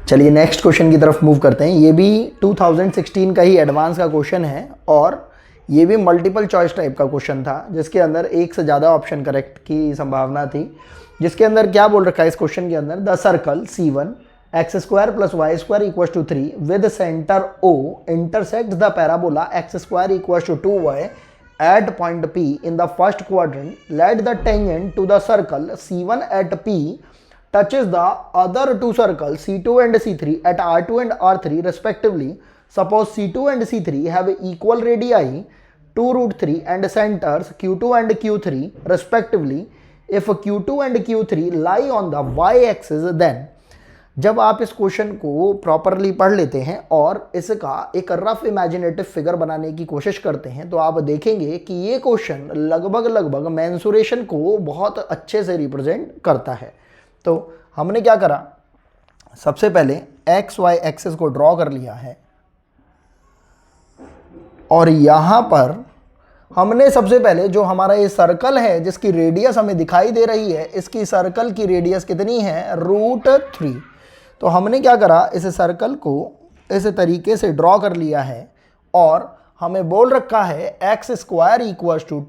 चलिए next question की तरफ मूव करते हैं। ये भी 2016 का ही एडवांस का क्वेश्चन है और ये भी मल्टीपल चॉइस टाइप का क्वेश्चन था जिसके अंदर एक से ज़्यादा ऑप्शन करेक्ट की संभावना थी। जिसके अंदर क्या बोल रखा है इस क्वेश्चन के अंदर, the circle C1 x² + y² = 3 with centre O intersect the parabola x² = 2y at point P in the first quadrant. Let the tangent to the circle C1 at P touches the other two circles C2 and C3 at R2 and R3 respectively. Suppose C2 and C3 have equal radii 2√3 and centers Q2 and Q3 respectively. If Q2 and Q3 lie on the y-axis, then जब आप इस question को properly पढ़ लेते हैं और इसका एक रफ इमेजिनेटिव फिगर बनाने की कोशिश करते हैं तो आप देखेंगे कि ये क्वेश्चन लगभग मेंसुरेशन को बहुत अच्छे से रिप्रेजेंट करता है। तो हमने क्या करा, सबसे पहले एक्स वाई एक्सिस को ड्रॉ कर लिया है और यहाँ पर हमने सबसे पहले जो हमारा ये सर्कल है जिसकी रेडियस हमें दिखाई दे रही है, इसकी सर्कल की रेडियस कितनी है, √3। तो हमने क्या करा, इस सर्कल को इस तरीके से ड्रॉ कर लिया है और हमें बोल रखा है x² =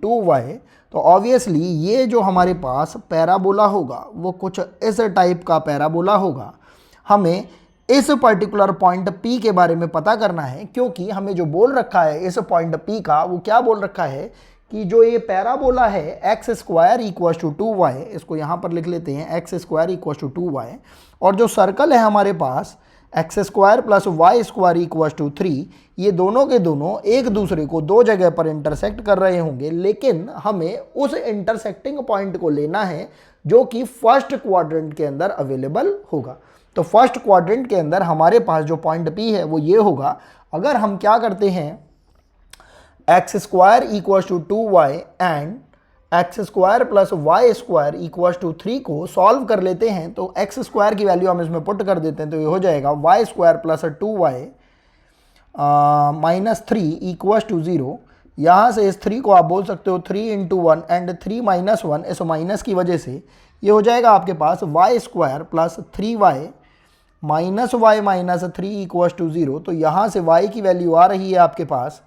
2y। तो ऑब्वियसली ये जो हमारे पास पैराबोला होगा वो कुछ इस टाइप का पैराबोला होगा। हमें इस पर्टिकुलर पॉइंट P के बारे में पता करना है क्योंकि हमें जो बोल रखा है इस पॉइंट P का, वो क्या बोल रखा है कि जो ये पैराबोला है x² = 2y, इसको यहाँ पर लिख लेते हैं x² = 2y, और जो सर्कल है हमारे पास x² + y² = 3, ये दोनों के दोनों एक दूसरे को दो जगह पर इंटरसेक्ट कर रहे होंगे, लेकिन हमें उस इंटरसेक्टिंग पॉइंट को लेना है जो कि फर्स्ट क्वाड्रेंट के अंदर अवेलेबल होगा। तो फर्स्ट क्वाड्रेंट के अंदर हमारे पास जो पॉइंट P है वो ये होगा। अगर हम क्या करते हैं, x² = 2y and x² + y² = 3 को सॉल्व कर लेते हैं तो x² की वैल्यू हम इसमें पुट कर देते हैं तो ये हो जाएगा y² + 2y - 3 = 0। यहाँ से इस 3 को आप बोल सकते हो 3 × 1 एंड 3 - 1, इस माइनस की वजह से ये हो जाएगा आपके पास y² + 3y - y - 3 = 0। तो यहाँ से y की वैल्यू आ रही है आपके पास,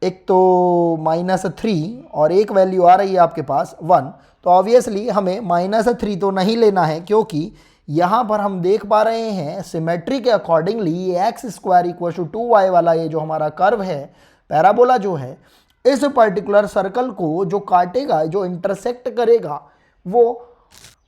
एक तो -3 और एक वैल्यू आ रही है आपके पास 1। तो ऑब्वियसली हमें -3 तो नहीं लेना है क्योंकि यहाँ पर हम देख पा रहे हैं सिमेट्री के अकॉर्डिंगली ये x² = 2y वाला ये जो हमारा कर्व है, पैराबोला जो है, इस पर्टिकुलर सर्कल को जो काटेगा, जो इंटरसेक्ट करेगा, वो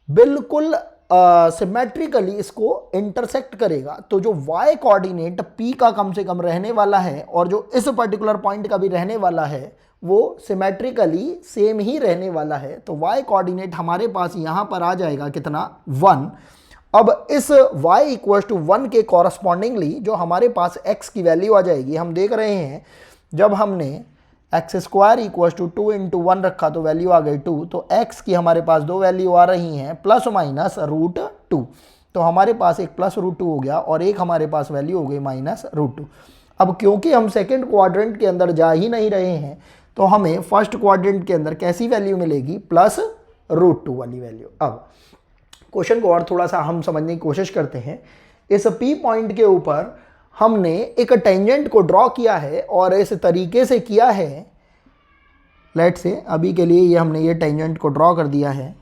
बिल्कुल सिमेट्रिकली इसको इंटरसेक्ट करेगा। तो जो y कोऑर्डिनेट P का कम से कम रहने वाला है और जो इस पर्टिकुलर पॉइंट का भी रहने वाला है वो सिमेट्रिकली सेम ही रहने वाला है। तो y कोऑर्डिनेट हमारे पास यहाँ पर आ जाएगा कितना, 1। अब इस y = 1 के कॉरस्पॉन्डिंगली जो हमारे पास x की वैल्यू आ जाएगी, हम देख रहे हैं जब हमने x² = 2 × 1 रखा तो वैल्यू आ गई 2। तो x की हमारे पास दो वैल्यू आ रही हैं ±√2। तो हमारे पास एक +√2 हो गया और एक हमारे पास वैल्यू हो गई -√2। अब क्योंकि हम सेकंड क्वाड्रेंट के अंदर जा ही नहीं रहे हैं तो हमें फर्स्ट क्वाड्रेंट के अंदर कैसी वैल्यू मिलेगी, +√2 वाली वैल्यू। अब क्वेश्चन को और थोड़ा सा हम समझने की कोशिश करते हैं। इस P पॉइंट के ऊपर हमने एक टेंजेंट को ड्रॉ किया है और इस तरीके से किया है। लेट से अभी के लिए ये हमने ये टेंजेंट को ड्रॉ कर दिया है।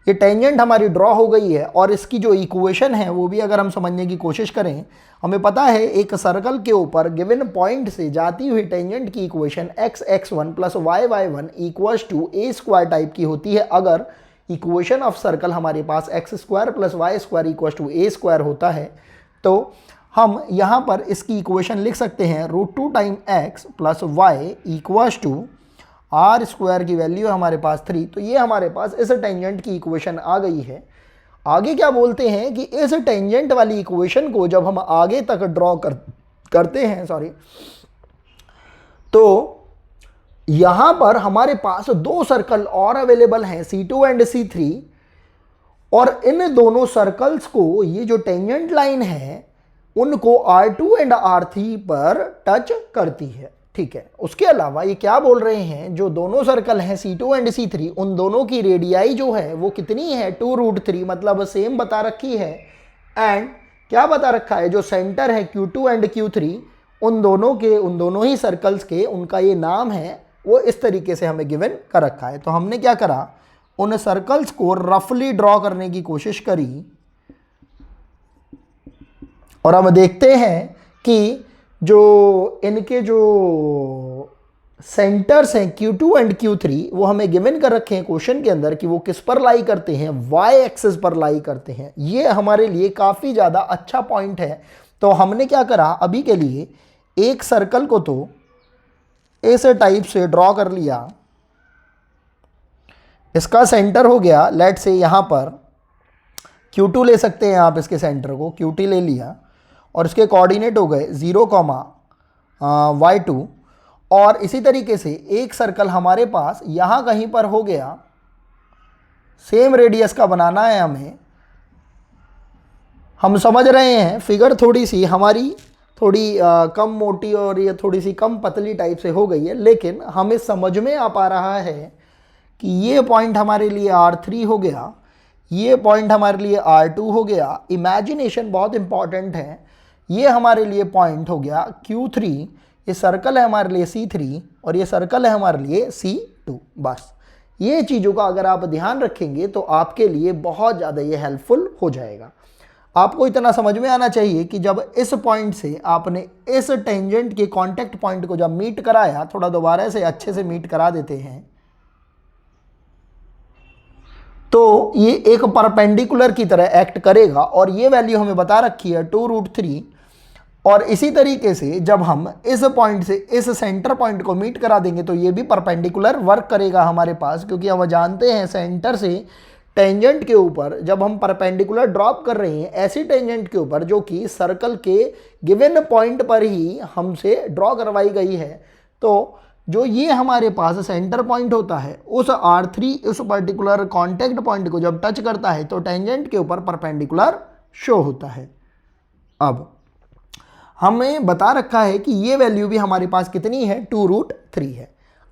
ये टेंजेंट हमारी ड्रॉ हो गई है और इसकी जो इक्वेशन है वो भी अगर हम समझने की कोशिश करें, हमें पता है एक सर्कल के ऊपर गिवन पॉइंट से जाती हुई टेंजेंट की equation x(x1 + y(y1) = a² type की होती है। अगर इक्वेशन ऑफ सर्कल हमारे पास x² + y² = a² होता है तो हम यहाँ पर इसकी इक्वेशन लिख सकते हैं √2 x + y = r² की वैल्यू हमारे पास 3। तो ये हमारे पास इस टेंजेंट की इक्वेशन आ गई है। आगे क्या बोलते हैं कि इस टेंजेंट वाली इक्वेशन को जब हम आगे तक ड्रॉ करते हैं तो यहाँ पर हमारे पास दो सर्कल और अवेलेबल हैं C2 एंड C3, और इन दोनों सर्कल्स को ये जो टेंजेंट लाइन है उनको R2 एंड R3 पर टच करती है। ठीक है, उसके अलावा ये क्या बोल रहे हैं, जो दोनों सर्कल हैं C2 एंड C3, उन दोनों की रेडियाई जो है वो कितनी है, 2√3, मतलब सेम बता रखी है। एंड क्या बता रखा है, जो सेंटर है Q2 एंड Q3 उन दोनों ही सर्कल्स के उनका ये नाम है, वो इस तरीके से हमें गिवन कर रखा है। तो हमने क्या करा, उन सर्कल्स को रफली ड्रॉ करने की कोशिश करी और हम देखते हैं कि जो इनके जो सेंटर्स हैं Q2 एंड Q3 वो हमें गिवन कर रखे हैं क्वेश्चन के अंदर कि वो किस पर लाई करते हैं, y एक्सिस पर लाई करते हैं। ये हमारे लिए काफ़ी ज़्यादा अच्छा पॉइंट है। तो हमने क्या करा, अभी के लिए एक सर्कल को तो इस टाइप से ड्रॉ कर लिया, इसका सेंटर हो गया लेट से यहाँ पर Q2 ले सकते हैं आप, इसके सेंटर को Q2 ले लिया और इसके कोऑर्डिनेट हो गए 0, y2। और इसी तरीके से एक सर्कल हमारे पास यहाँ कहीं पर हो गया, सेम रेडियस का बनाना है हमें। हम समझ रहे हैं फिगर थोड़ी सी हमारी कम मोटी और ये थोड़ी सी कम पतली टाइप से हो गई है, लेकिन हमें समझ में आ पा रहा है कि ये पॉइंट हमारे लिए R3 हो गया, ये पॉइंट हमारे लिए R2 हो गया। इमेजिनेशन बहुत इंपॉर्टेंट है। ये हमारे लिए पॉइंट हो गया Q3, ये सर्कल है हमारे लिए C3 और ये सर्कल है हमारे लिए C2। बस ये चीज़ों का अगर आप ध्यान रखेंगे तो आपके लिए बहुत ज़्यादा ये हेल्पफुल हो जाएगा। आपको इतना समझ में आना चाहिए कि जब इस पॉइंट से आपने इस टेंजेंट के कांटेक्ट पॉइंट को जब मीट कराया, थोड़ा दोबारा से अच्छे से मीट करा देते हैं, तो ये एक परपेंडिकुलर की तरह एक्ट करेगा और ये वैल्यू हमें बता रखी है 2√3। और इसी तरीके से जब हम इस पॉइंट से इस सेंटर पॉइंट को मीट करा देंगे तो ये भी परपेंडिकुलर वर्क करेगा हमारे पास, क्योंकि हम जानते हैं सेंटर से टेंजेंट के ऊपर जब हम परपेंडिकुलर ड्रॉप कर रहे हैं, ऐसी टेंजेंट के ऊपर जो कि सर्कल के गिवन पॉइंट पर ही हमसे ड्रॉ करवाई गई है, तो जो ये हमारे पास सेंटर पॉइंट होता है उस R3 उस पर्टिकुलर कांटेक्ट पॉइंट को जब टच करता है तो टेंजेंट के ऊपर परपेंडिकुलर शो होता है। अब हमें बता रखा है कि ये वैल्यू भी हमारे पास कितनी है, 2√3 है।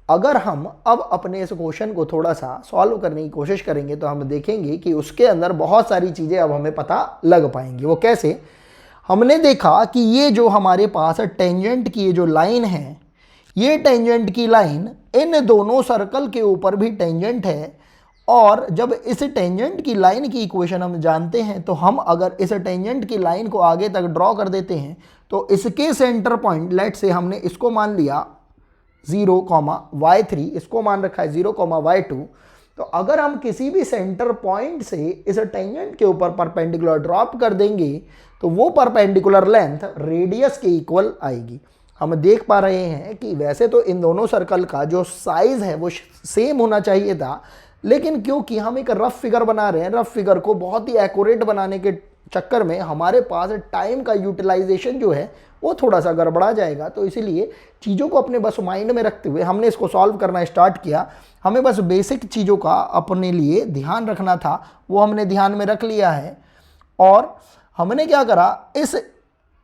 अगर हम अब अपने इस क्वेश्चन को थोड़ा सा सॉल्व करने की कोशिश करेंगे तो हम देखेंगे कि उसके अंदर बहुत सारी चीज़ें अब हमें पता लग पाएंगी। वो कैसे, हमने देखा कि ये जो हमारे पास टेंजेंट की ये जो लाइन है, ये टेंजेंट की लाइन इन दोनों सर्कल के ऊपर भी टेंजेंट है। और जब इस टेंजेंट की लाइन की इक्वेशन हम जानते हैं तो हम अगर इस टेंजेंट की लाइन को आगे तक ड्रॉ कर देते हैं तो इसके सेंटर पॉइंट लेट से हमने इसको मान लिया 0, y3, इसको मान रखा है 0, y2। तो अगर हम किसी भी सेंटर पॉइंट से इस टेंजेंट के ऊपर परपेंडिकुलर ड्रॉप कर देंगे तो वो परपेंडिकुलर लेंथ रेडियस के इक्वल आएगी। हम देख पा रहे हैं कि वैसे तो इन दोनों सर्कल का जो साइज है वो सेम होना चाहिए था, लेकिन क्योंकि हम एक रफ फिगर बना रहे हैं, रफ फिगर को बहुत ही एक्यूरेट बनाने के चक्कर में हमारे पास टाइम का यूटिलाइजेशन जो है वो थोड़ा सा गड़बड़ा जाएगा। तो इसीलिए चीज़ों को अपने बस माइंड में रखते हुए हमने इसको सॉल्व करना स्टार्ट किया। हमें बस बेसिक चीज़ों का अपने लिए ध्यान रखना था, वो हमने ध्यान में रख लिया है। और हमने क्या करा, इस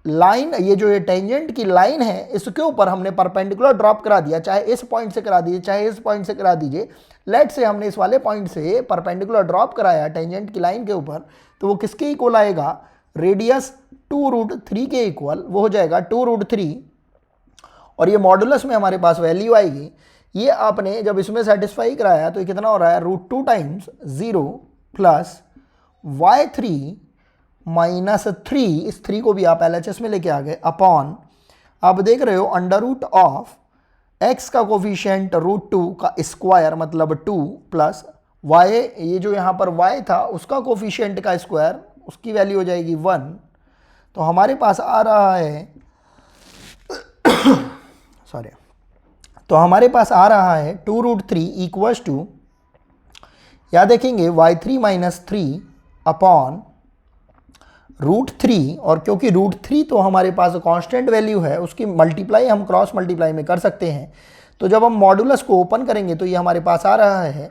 लाइन, ये जो ये टेंजेंट की लाइन है, इसके ऊपर हमने परपेंडिकुलर ड्रॉप करा दिया, चाहे इस पॉइंट से करा दीजिए चाहे इस पॉइंट से करा दीजिए। लेट से हमने इस वाले पॉइंट से परपेंडिकुलर ड्रॉप कराया टेंजेंट की लाइन के ऊपर, तो वो किसके इक्वल आएगा, रेडियस 2√3 के इक्वल, वो हो जाएगा 2√3। और ये मॉडुलस में हमारे पास वैल्यू आएगी। ये आपने जब इसमें सेटिस्फाई कराया तो ये कितना हो रहा है, √2 टाइम्स 0 प्लस y3 माइनस 3, इस 3 को भी आप LHS में लेके आ गए, अपॉन, आप देख रहे हो अंडर रूट ऑफ x का कोफिशिएंट √2 का स्क्वायर मतलब 2 प्लस y, ये जो यहाँ पर y था उसका कोफिशिएंट का स्क्वायर, उसकी वैल्यू हो जाएगी 1। तो हमारे पास आ रहा है सॉरी, तो हमारे पास आ रहा है 2√3 इक्वल्स टू, या देखेंगे y3 माइनस 3 अपॉन √3। और क्योंकि √3 तो हमारे पास कांस्टेंट वैल्यू है, उसकी मल्टीप्लाई हम क्रॉस मल्टीप्लाई में कर सकते हैं। तो जब हम मॉडुलस को ओपन करेंगे तो ये हमारे पास आ रहा है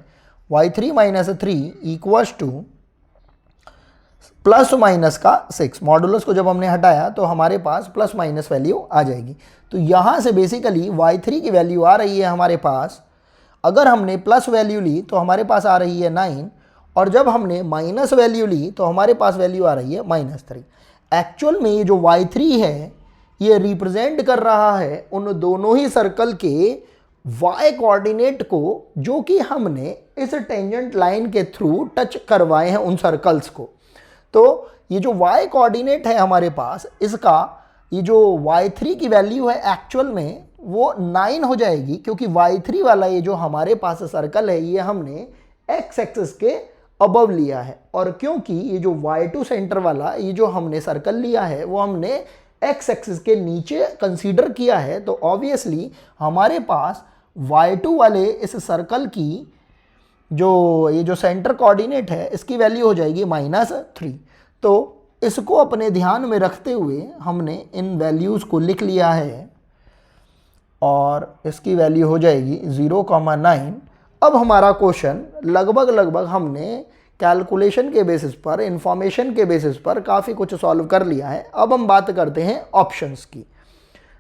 y3 minus 3 equals two plus minus का 6। मॉडुलस को जब हमने हटाया तो हमारे पास प्लस माइनस वैल्यू आ जाएगी। तो यहाँ से बेसिकली y3 की वैल्यू आ रही है हमारे पास, अगर हमने प्लस वैल्यू ली तो हमारे पास आ रही है 9, और जब हमने माइनस वैल्यू ली तो हमारे पास वैल्यू आ रही है -3। एक्चुअल में ये जो y3 है ये रिप्रेजेंट कर रहा है उन दोनों ही सर्कल के y कोऑर्डिनेट को जो कि हमने इस टेंजेंट लाइन के थ्रू टच करवाए हैं उन सर्कल्स को। तो ये जो y कोऑर्डिनेट है हमारे पास, इसका ये जो y3 की वैल्यू है एक्चुअल में वो 9 हो जाएगी, क्योंकि y3 वाला ये जो हमारे पास सर्कल है ये हमने x एक्सिस के अबव लिया है, और क्योंकि ये जो y2 सेंटर वाला ये जो हमने सर्कल लिया है वो हमने x एक्सिस के नीचे कंसीडर किया है, तो ऑब्वियसली हमारे पास y2 वाले इस सर्कल की जो ये जो सेंटर कोऑर्डिनेट है इसकी वैल्यू हो जाएगी -3। तो इसको अपने ध्यान में रखते हुए हमने इन वैल्यूज़ को लिख लिया है और इसकी वैल्यू हो जाएगी 0,9। अब हमारा क्वेश्चन लगभग हमने कैलकुलेशन के बेसिस पर, इंफॉर्मेशन के बेसिस पर काफ़ी कुछ सॉल्व कर लिया है। अब हम बात करते हैं ऑप्शंस की।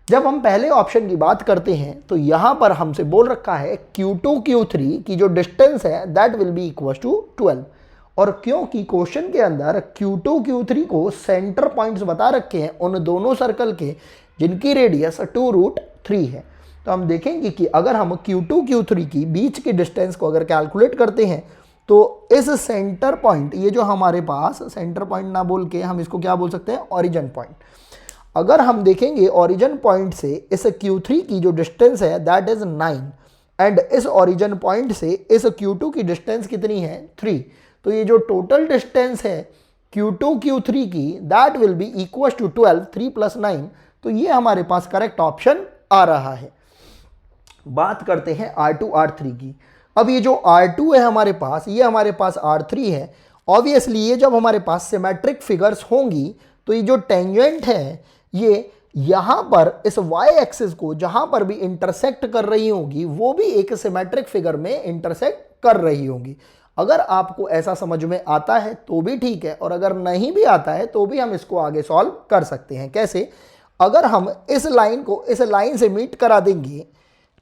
जब हम पहले ऑप्शन की बात करते हैं तो यहाँ पर हमसे बोल रखा है Q2 Q3 की जो डिस्टेंस है that will be equal to 12, और क्योंकि क्वेश्चन के अंदर Q2 Q3 को सेंटर पॉइंट्स बता रखे हैं उन दोनों सर्कल के जिनकी रेडियस 2√3 है, तो हम देखेंगे कि अगर हम Q2 Q3 की बीच की डिस्टेंस को अगर कैलकुलेट करते हैं तो इस सेंटर पॉइंट, ये जो हमारे पास सेंटर पॉइंट ना बोल के हम इसको क्या बोल सकते हैं, ओरिजिन पॉइंट। अगर हम देखेंगे ओरिजिन पॉइंट से इस Q3 की जो डिस्टेंस है दैट इज 9, एंड इस ओरिजिन पॉइंट से इस Q2 की डिस्टेंस कितनी है 3, तो ये जो टोटल डिस्टेंस है Q2 Q3 की that will be equal to 12, 3 + 9, तो ये हमारे पास करेक्ट ऑप्शन आ रहा है। बात करते हैं R2 R3 की। अब ये जो R2 है हमारे पास, ये हमारे पास R3 है। ऑब्वियसली ये जब हमारे पास सिमेट्रिक फिगर्स होंगी तो ये जो टेंजेंट है ये यहाँ पर इस y एक्सिस को जहाँ पर भी इंटरसेक्ट कर रही होगी वो भी एक सिमेट्रिक फिगर में इंटरसेक्ट कर रही होगी। अगर आपको ऐसा समझ में आता है तो भी ठीक है, और अगर नहीं भी आता है तो भी हम इसको आगे सॉल्व कर सकते हैं। कैसे? अगर हम इस लाइन को इस लाइन से मीट करा देंगे,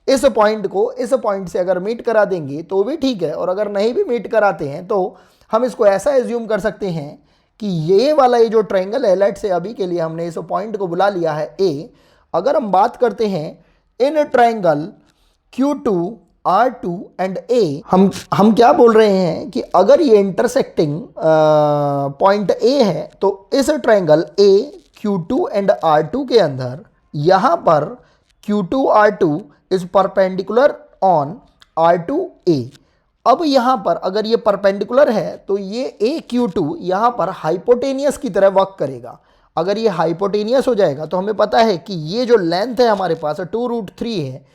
इस पॉइंट को इस पॉइंट से अगर मीट करा देंगे तो भी ठीक है, और अगर नहीं भी मीट कराते हैं तो हम इसको ऐसा एज्यूम कर सकते हैं कि ये वाला ये जो ट्रायंगल है, लेट से अभी के लिए हमने इस पॉइंट को बुला लिया है A। अगर हम बात करते हैं in triangle Q2 R2 and A, हम क्या बोल रहे हैं कि अगर ये इंटरसेक्टिंग पॉइंट A है तो इस triangle A Q2 and R2 के अंदर यहाँ पर Q2 R2 is perpendicular on R2A। अब यहाँ पर अगर ये परपेंडिकुलर है तो ये AQ2 यहाँ पर हाइपोटेनियस की तरह वर्क करेगा। अगर ये हाइपोटेनियस हो जाएगा तो हमें पता है कि ये जो लेंथ है हमारे पास 2√3 है,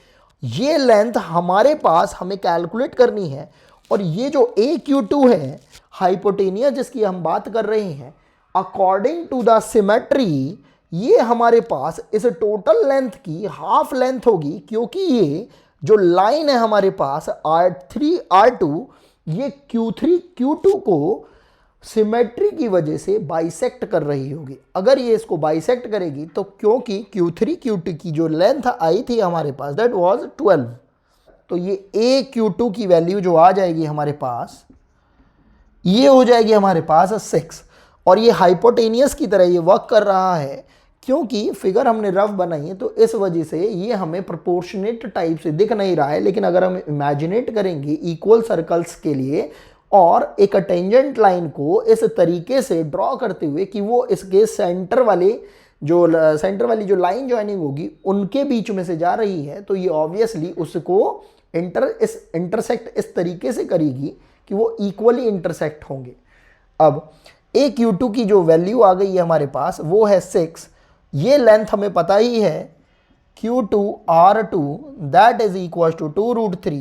ये लेंथ हमारे पास हमें कैलकुलेट करनी है, और ये जो AQ2 है हाइपोटेनियस जिसकी हम बात कर रहे हैं, अकॉर्डिंग टू द सिमेट्री ये हमारे पास इस टोटल लेंथ की हाफ लेंथ होगी, क्योंकि ये जो लाइन है हमारे पास R3 R2 ये Q3 Q2 को सिमेट्री की वजह से बाइसेक्ट कर रही होगी। अगर ये इसको बाइसेक्ट करेगी तो क्योंकि Q3 Q2 की जो लेंथ आई थी हमारे पास दैट वाज 12, तो ये AQ2 की वैल्यू जो आ जाएगी हमारे पास ये हो जाएगी हमारे पास 6, और ये हाइपोटेनियस की तरह ये वर्क कर रहा है। क्योंकि फिगर हमने रफ बनाई है तो इस वजह से ये हमें प्रोपोर्शनेट टाइप से दिख नहीं रहा है, लेकिन अगर हम इमेजिनेट करेंगे इक्वल सर्कल्स के लिए और एक टेंजेंट लाइन को इस तरीके से ड्रॉ करते हुए कि वो इसके सेंटर वाली जो लाइन ज्वाइनिंग होगी उनके बीच में से जा रही है, तो ये ऑब्वियसली उसको इंटरसेक्ट इस तरीके से करेगी कि वो इक्वली इंटरसेक्ट होंगे। अब AQ2 की जो वैल्यू आ गई है हमारे पास वो है 6। ये लेंथ हमें पता ही है Q2 R2 that is equal to 2√3।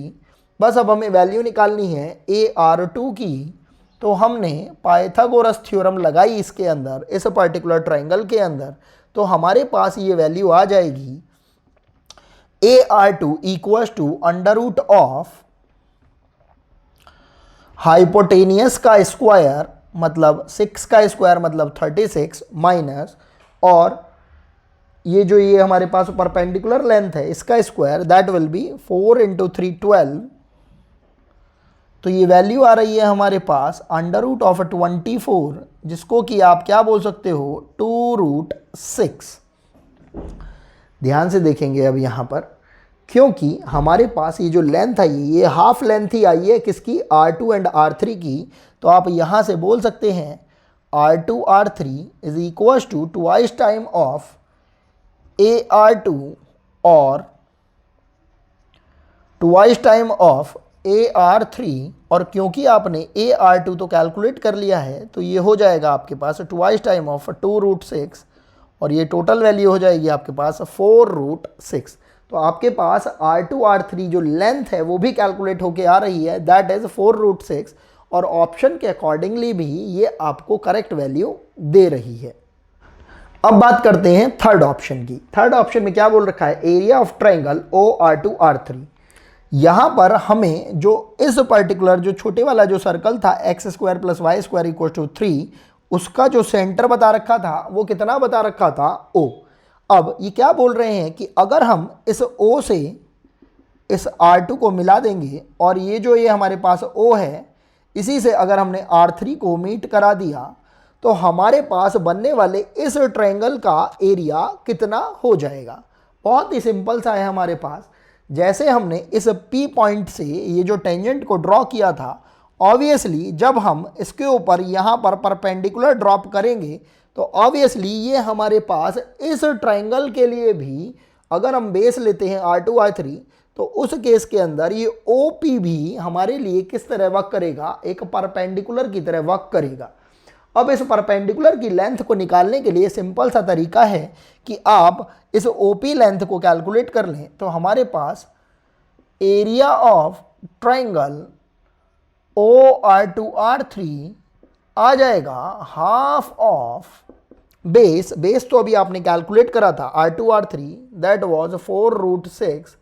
बस अब हमें वैल्यू निकालनी है AR2 की, तो हमने पाइथागोरस थ्योरम लगाई इसके अंदर, इस पर्टिकुलर ट्रायंगल के अंदर, तो हमारे पास ये वैल्यू आ जाएगी AR2 equal to under root of hypotenuse का स्क्वायर मतलब 6 का स्क्वायर मतलब 36 माइनस, और ये जो ये हमारे पास परपेंडिकुलर लेंथ है इसका स्क्वायर दैट विल बी 4 × 3 12 तो ये वैल्यू आ रही है हमारे पास √24, जिसको कि आप क्या बोल सकते हो 2√6। ध्यान से देखेंगे अब यहाँ पर, क्योंकि हमारे पास ये जो लेंथ आई है ये हाफ लेंथ ही आई है किसकी, R2 एंड R3 की। तो आप यहाँ से बोल सकते हैं R2 R3 is equal to twice time of AR2 और ट्वाइस टाइम ऑफ AR3। और क्योंकि आपने AR2 तो कैलकुलेट कर लिया है तो ये हो जाएगा आपके पास ट्वाइस टाइम ऑफ 2√6 और ये टोटल वैल्यू हो जाएगी आपके पास 4√6। तो आपके पास R2 R3 जो लेंथ है वो भी कैलकुलेट होके आ रही है, दैट इज 4√6, और ऑप्शन के अकॉर्डिंगली भी ये आपको करेक्ट वैल्यू दे रही है। अब बात करते हैं थर्ड ऑप्शन की। थर्ड ऑप्शन में क्या बोल रखा है, area of triangle OR2 R3। यहाँ पर हमें जो इस पर्टिकुलर जो छोटे वाला जो सर्कल था x² + y² = 3, उसका जो सेंटर बता रखा था वो कितना बता रखा था, O। अब ये क्या बोल रहे हैं कि अगर हम इस O से इस R2 को मिला देंगे और ये जो ये हमारे पास O है इसी से अगर हमने R3 को मीट करा दिया तो हमारे पास बनने वाले इस ट्रायंगल का एरिया कितना हो जाएगा। बहुत ही सिंपल सा है हमारे पास। जैसे हमने इस P पॉइंट से ये जो टेंजेंट को ड्रॉ किया था, ऑब्वियसली जब हम इसके ऊपर यहाँ पर परपेंडिकुलर ड्रॉप करेंगे तो ऑब्वियसली ये हमारे पास इस ट्रायंगल के लिए भी अगर हम बेस लेते हैं R2 R3 तो उस केस के अंदर ये OP भी हमारे लिए किस तरह वर्क करेगा, एक परपेंडिकुलर की तरह वर्क करेगा। अब इस परपेंडिकुलर की लेंथ को निकालने के लिए सिंपल सा तरीका है कि आप इस OP लेंथ को कैलकुलेट कर लें। तो हमारे पास area of triangle OR2 R3 आ जाएगा हाफ ऑफ बेस तो अभी आपने कैलकुलेट करा था R2 R3 दैट वाज 4√6,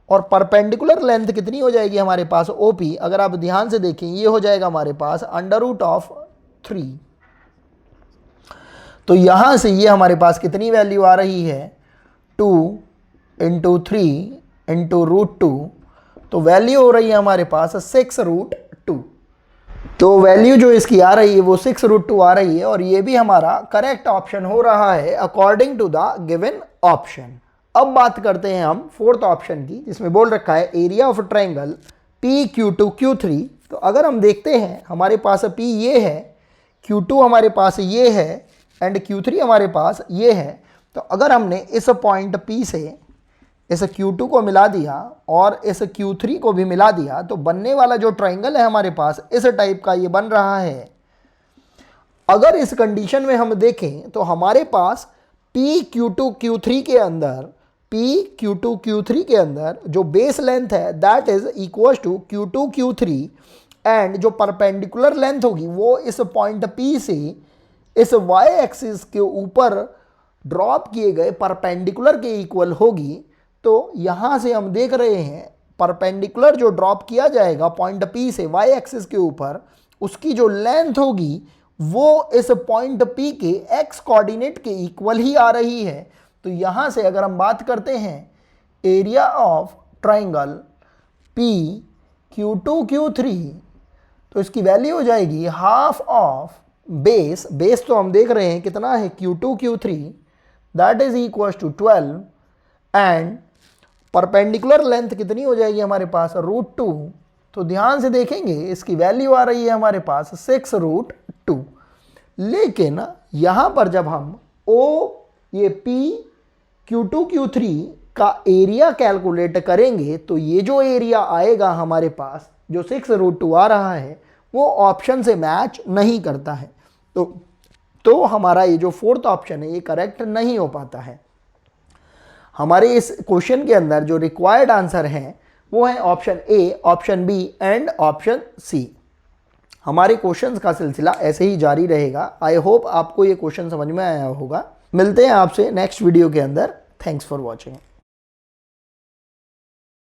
और परपेंडिकुलर लेंथ कितनी हो जाएगी हमारे पास OP, अगर आप ध्यान से देखें ये हो जाएगा हमारे पास √3। तो यहां से ये हमारे पास कितनी वैल्यू आ रही है 2 × 3 × √2, तो वैल्यू हो रही है हमारे पास 6√2। तो वैल्यू जो इसकी आ रही है वो 6√2 आ रही है और ये भी हमारा करेक्ट ऑप्शन हो रहा है according to the given option. अब बात करते हैं हम फोर्थ ऑप्शन की, जिसमें बोल रखा है area of triangle PQ2 Q3। तो अगर हम देखते हैं हमारे पास P ये है, Q2 हमारे पास ये है एंड Q3 हमारे पास ये है। तो अगर हमने इस पॉइंट P से इस Q2 को मिला दिया और इस Q3 को भी मिला दिया तो बनने वाला जो ट्रायंगल है हमारे पास इस टाइप का ये बन रहा है। अगर इस कंडीशन में हम देखें तो हमारे पास PQ2 Q3 के अंदर जो बेस लेंथ है that is equal to Q2 Q3 and जो परपेंडिकुलर लेंथ होगी वो इस पॉइंट P से इस y एक्सिस के ऊपर ड्रॉप किए गए परपेंडिकुलर के इक्वल होगी। तो यहाँ से हम देख रहे हैं परपेंडिकुलर जो ड्रॉप किया जाएगा पॉइंट P से y एक्सिस के ऊपर, उसकी जो लेंथ होगी वो इस पॉइंट P के x कोऑर्डिनेट के इक्वल ही आ रही है। तो यहाँ से अगर हम बात करते हैं area of triangle PQ2 Q3 तो इसकी वैल्यू हो जाएगी हाफ ऑफ बेस तो हम देख रहे हैं कितना है Q2 Q3 that is equal to 12 and perpendicular length कितनी हो जाएगी हमारे पास √2। तो ध्यान से देखेंगे इसकी वैल्यू आ रही है हमारे पास 6√2। लेकिन यहाँ पर जब हम ये PQ2 Q3 का एरिया कैलकुलेट करेंगे तो ये जो एरिया आएगा हमारे पास जो 6√2 आ रहा है वो ऑप्शन से मैच नहीं करता है। तो हमारा ये जो फोर्थ ऑप्शन है ये करेक्ट नहीं हो पाता है। हमारे इस क्वेश्चन के अंदर जो रिक्वायर्ड आंसर है वो है option A, option B and option C। हमारे क्वेश्चंस का सिलसिला ऐसे ही जारी रहेगा। आई होप आपको ये क्वेश्चन समझ में आया होगा। मिलते हैं आपसे नेक्स्ट वीडियो के अंदर। Thanks for watching.